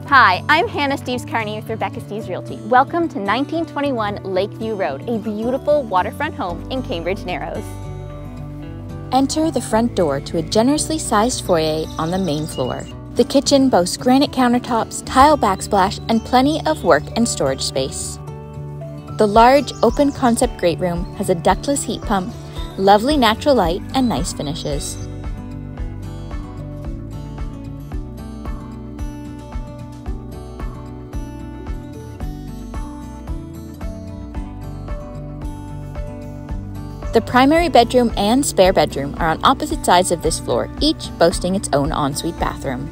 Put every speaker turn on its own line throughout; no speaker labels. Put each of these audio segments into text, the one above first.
Hi, I'm Hannah Steves-Carney with Rebecca Steves Realty. Welcome to 1921 Lakeview Road, a beautiful waterfront home in Cambridge Narrows.
Enter the front door to a generously sized foyer on the main floor. The kitchen boasts granite countertops, tile backsplash, and plenty of work and storage space. The large, open-concept great room has a ductless heat pump, lovely natural light, and nice finishes. The primary bedroom and spare bedroom are on opposite sides of this floor, each boasting its own ensuite bathroom.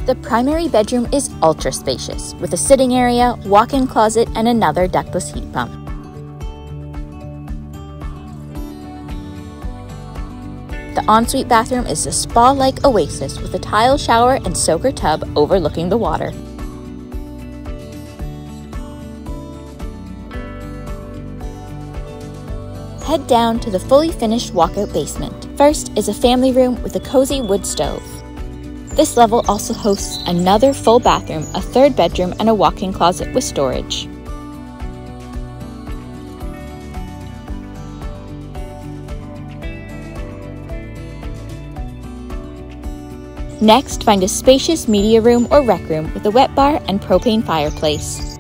The primary bedroom is ultra spacious, with a sitting area, walk-in closet, and another ductless heat pump. The ensuite bathroom is a spa-like oasis with a tile shower and soaker tub overlooking the water. Head down to the fully finished walkout basement. First is a family room with a cozy wood stove. This level also hosts another full bathroom, a third bedroom, and a walk-in closet with storage. Next, find a spacious media room or rec room with a wet bar and propane fireplace.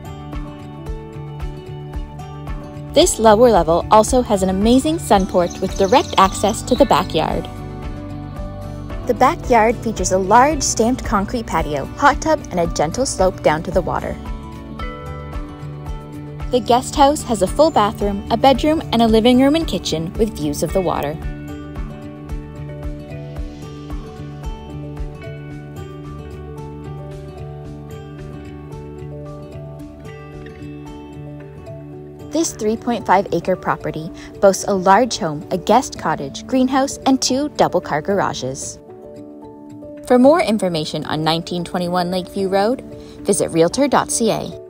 This lower level also has an amazing sun porch with direct access to the backyard. The backyard features a large stamped concrete patio, hot tub, and a gentle slope down to the water. The guest house has a full bathroom, a bedroom, and a living room and kitchen with views of the water. This 3.5-acre property boasts a large home, a guest cottage, greenhouse, and 2 double-car garages. For more information on 1921 Lakeview Road, visit realtor.ca.